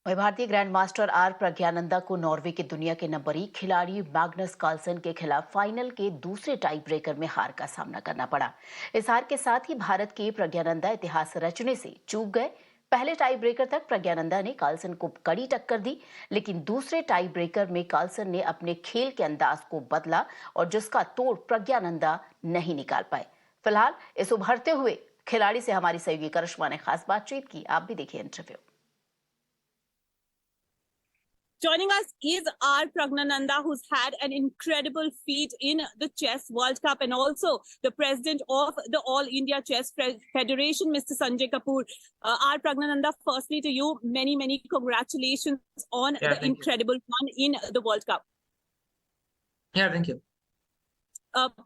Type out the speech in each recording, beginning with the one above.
वही भारतीय grand master are Praggnanandhaa को नॉर्वे के दुनिया के नंबर 1 खिलाड़ी मैग्नस कार्लसन के खिलाफ फाइनल के दूसरे टाई ब्रेकर में हार का सामना करना पड़ा। इस हार के साथ ही भारत के प्रज्ञानंदा इतिहास रचने से चूक गए। पहले टाई ब्रेकर तक प्रज्ञानंदा ने कार्लसन को कड़ी टक्कर दी, लेकिन दूसरे टाई ब्रेकर में कार्लसन ने अपने खेल के अंदाज को बदला और जिसका तोड़ प्रज्ञानंदा नहीं निकाल पाए। फिलहाल इस उभरते हुए खिलाड़ी से हमारी सहयोगी करिश्मा ने खास बातचीत की। आप भी देखिए interview. Joining us is R Praggnanandhaa, who's had an incredible feat in the Chess World Cup, and also the president of the All India Chess Federation, Mr. Sanjay Kapoor. R Praggnanandhaa, firstly to you, many congratulations on the incredible run in the World Cup. Yeah, thank you.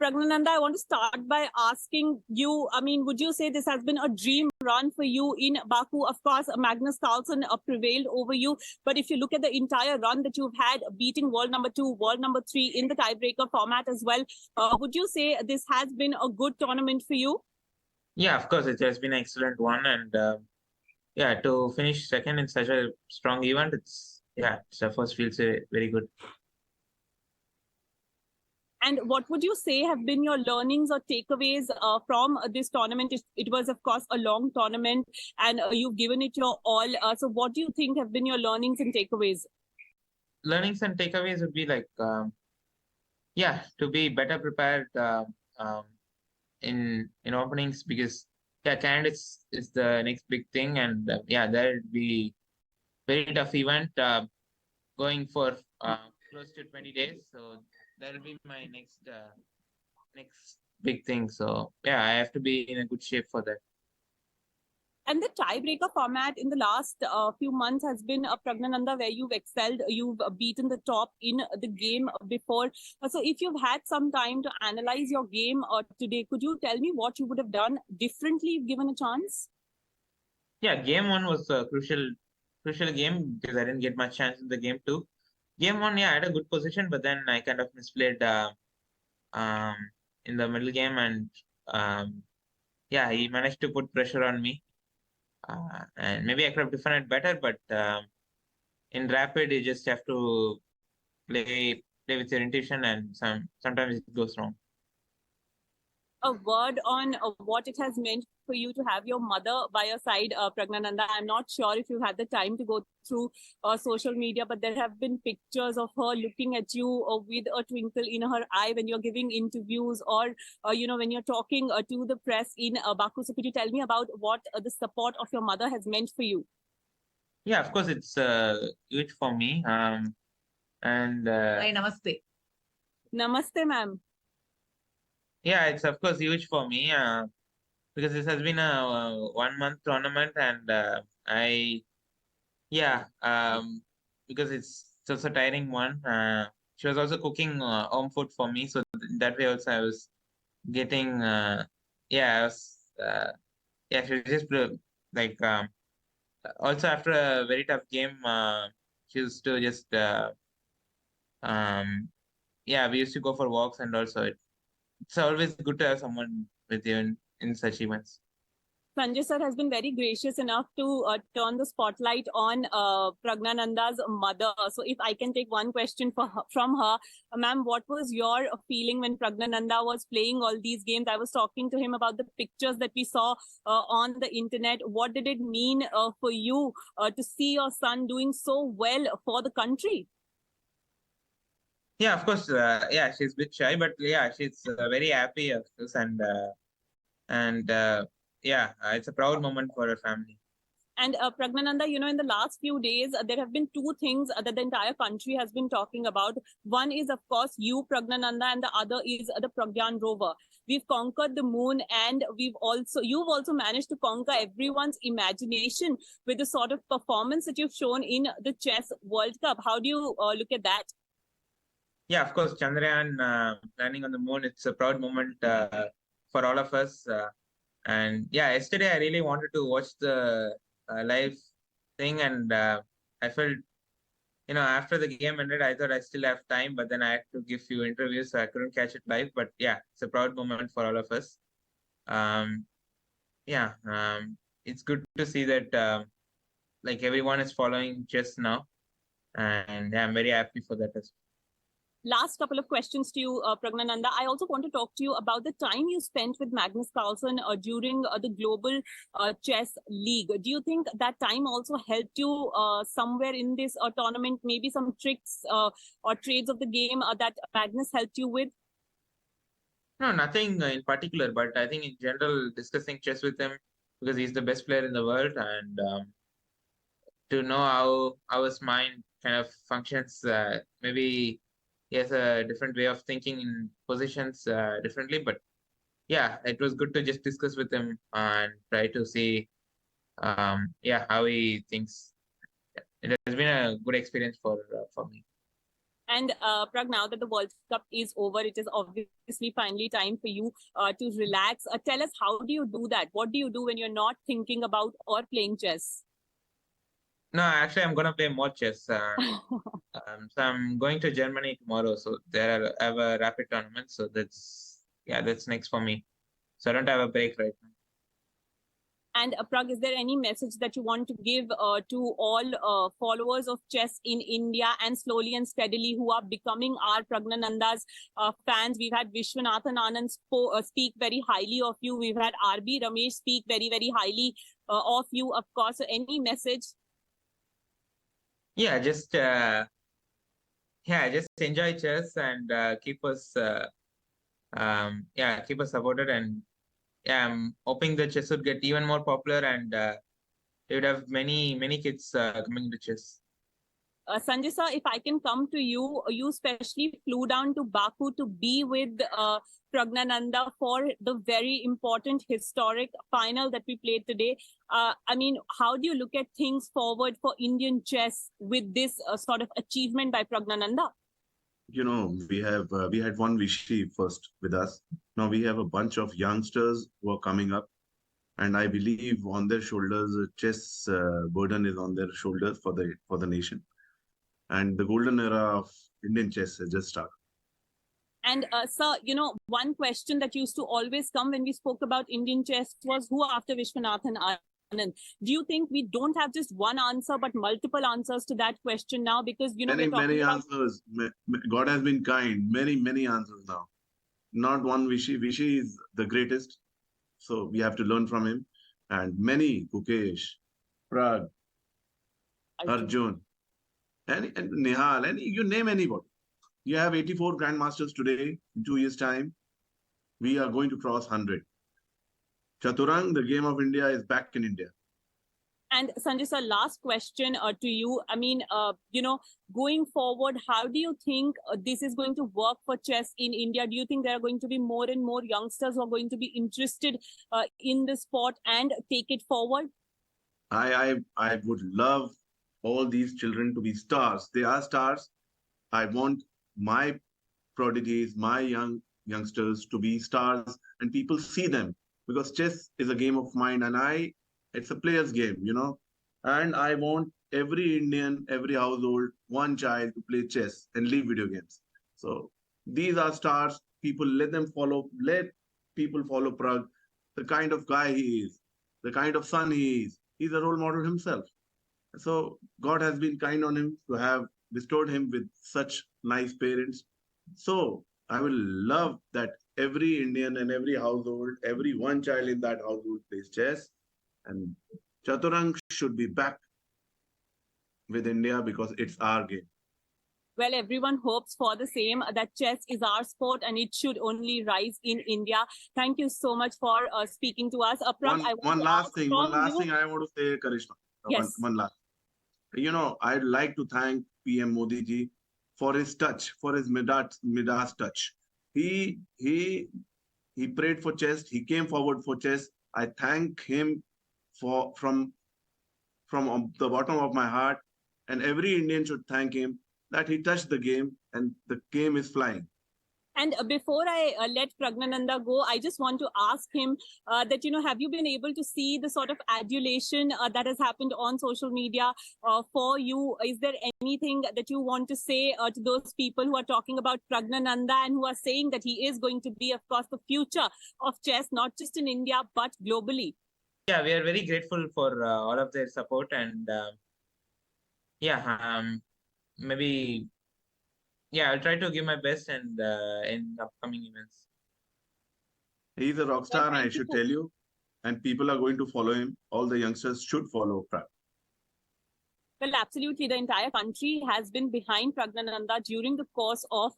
Praggnanandhaa, I want to start by asking you, would you say this has been a dream run for you in Baku? Of course, Magnus Carlsen prevailed over you, but if you look at the entire run that you've had, beating world number 2, world number 3 in the tiebreaker format as well, would you say this has been a good tournament for you? Yeah, of course, it has been an excellent one, and yeah, to finish second in such a strong event, it's of course feels very good. And what would you say have been your learnings or takeaways from this tournament? It was, of course, a long tournament, and you've given it your all. So what do you think have been your learnings and takeaways? Learnings and takeaways would be like, to be better prepared in openings, because candidates is the next big thing, and there would be very tough event going for close to 20 days. So that'll be my next big thing. So I have to be in a good shape for that. And the tiebreaker format in the last few months has been Praggnanandhaa, where you've excelled, you've beaten the top in the game before. So if you've had some time to analyze your game today, could you tell me what you would have done differently if given a chance? Yeah, game 1 was a crucial game because I didn't get much chance in the game 2. Game 1, I had a good position, but then I kind of misplayed in the middle game, and he managed to put pressure on me. And maybe I could have defended better, but in rapid, you just have to play with your intuition, and sometimes it goes wrong. A word on what it has meant for you to have your mother by your side, Praggnanandhaa. I'm not sure if you've had the time to go through social media, but there have been pictures of her looking at you with a twinkle in her eye when you're giving interviews, or when you're talking to the press in Baku. So could you tell me about what the support of your mother has meant for you? Yeah, of course, it's huge for me. And Hi, namaste. Namaste, ma'am. Yeah, it's of course huge for me because this has been a 1-month tournament, and because it's also a tiring one. She was also cooking home food for me, so that way also I was getting she was just like also after a very tough game, she used to just we used to go for walks, and also it's always good to have someone with you in such events. Sanjay sir has been very gracious enough to turn the spotlight on Praggnanandhaa's mother. So if I can take one question from her, ma'am, what was your feeling when Praggnanandhaa was playing all these games? I was talking to him about the pictures that we saw on the internet. What did it mean for you to see your son doing so well for the country? Yeah, of course. She's a bit shy, but she's very happy of this, and it's a proud moment for her family. And Praggnanandhaa, in the last few days, there have been two things that the entire country has been talking about. One is, of course, you, Praggnanandhaa, and the other is the Pragyan rover. We've conquered the moon, and you've also managed to conquer everyone's imagination with the sort of performance that you've shown in the Chess World Cup. How do you look at that? Yeah, of course, Chandrayaan landing on the moon, it's a proud moment for all of us. And yesterday I really wanted to watch the live thing, and I felt, after the game ended, I thought I still have time, but then I had to give few interviews, so I couldn't catch it live. But it's a proud moment for all of us. It's good to see that like everyone is following chess now, and I'm very happy for that as well. Last couple of questions to you, Praggnanandhaa. I also want to talk to you about the time you spent with Magnus Carlsen during the Global Chess League. Do you think that time also helped you somewhere in this tournament? Maybe some tricks or trades of the game that Magnus helped you with? No, nothing in particular, but I think in general, discussing chess with him because he's the best player in the world, and to know how his mind kind of functions. Maybe he has a different way of thinking in positions differently, but yeah, it was good to just discuss with him and try to see, yeah, how he thinks. It has been a good experience for me. And Prag, now that the World Cup is over, it is obviously finally time for you to relax. Tell us, how do you do that? What do you do when you're not thinking about or playing chess? No, actually, I'm gonna play more chess. So I'm going to Germany tomorrow. So I have a rapid tournament. So that's next for me. So I don't have a break right now. And Prag, is there any message that you want to give to all followers of chess in India and slowly and steadily who are becoming R Praggnanandhaa's fans? We've had Vishwanathan Anand speak very highly of you. We've had RB Ramesh speak very, very highly of you, of course. So any message? Yeah, just enjoy chess and keep us keep us supported, and yeah, I'm hoping the chess would get even more popular, and they would have many kids coming to chess. Sanjay sir, if I can come to you, you specially flew down to Baku to be with Praggnanandhaa for the very important historic final that we played today. I mean, how do you look at things forward for Indian chess with this sort of achievement by Praggnanandhaa? You know, we had one Vishy first with us. Now we have a bunch of youngsters who are coming up, and I believe on their shoulders, chess burden is on their shoulders for the nation. And the golden era of Indian chess has just started. And sir, you know, one question that used to always come when we spoke about Indian chess was who after Vishwanathan Anand? Do you think we don't have just one answer but multiple answers to that question now? Because, you know, many answers. God has been kind. Many answers now. Not one Vishy. Vishy is the greatest. So we have to learn from him. And many, Gukesh, Prag, Arjun, and Nihal, and you name anybody. You have 84 grandmasters today. In 2 years' time, we are going to cross 100. Chaturang, the game of India, is back in India. And Sanjay sir, last question to you. I mean, you know, going forward, how do you think this is going to work for chess in India? Do you think there are going to be more and more youngsters who are going to be interested in the sport and take it forward? I would love all these children to be stars. They are stars. I want my prodigies, my youngsters to be stars, and people see them, because chess is a game of mind, and it's a player's game, you know. And I want every Indian, every household, one child to play chess and leave video games. So these are stars. People, let people follow Prag, the kind of guy he is, the kind of son he is. He's a role model himself. So God has been kind on him to have bestowed him with such nice parents. So I will love that every Indian and every household, every one child in that household plays chess. And Chaturang should be back with India because it's our game. Well, everyone hopes for the same, that chess is our sport and it should only rise in India. Thank you so much for speaking to us. One last thing I want to say, Karishma. Yes. One last. You know, I'd like to thank PM Modi ji for his touch, for his Midas touch. He prayed for chess. He came forward for chess. I thank him from the bottom of my heart, and every Indian should thank him that he touched the game and the game is flying. And before I let Praggnanandhaa go, I just want to ask him that, you know, have you been able to see the sort of adulation that has happened on social media for you? Is there anything that you want to say to those people who are talking about Praggnanandhaa and who are saying that he is going to be, of course, the future of chess, not just in India, but globally? yeah, we are very grateful for all of their support, and maybe I'll try to give my best and in upcoming events. He's a rock star, and I Thank you should so tell you, and people are going to follow him. All the youngsters should follow Prag. Well, absolutely. The entire country has been behind Praggnanandhaa during the course of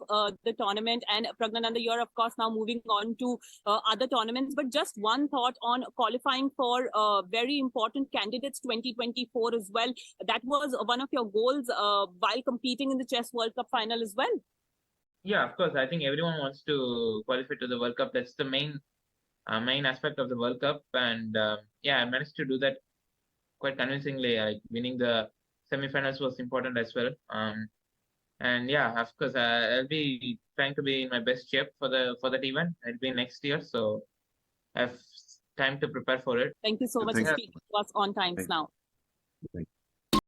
the tournament. And Praggnanandhaa, you're, of course, now moving on to other tournaments. But just one thought on qualifying for very important candidates 2024 as well. That was one of your goals while competing in the Chess World Cup final as well. Yeah, of course. I think everyone wants to qualify to the World Cup. That's the main aspect of the World Cup. And I managed to do that quite convincingly. Like winning the semifinals was important as well. And yeah, of course, I'll be trying to be in my best shape for that event. It'll be next year, so I have time to prepare for it. Thank you so much for Thank you. speaking to us on Times Thank you. Now. Thank you.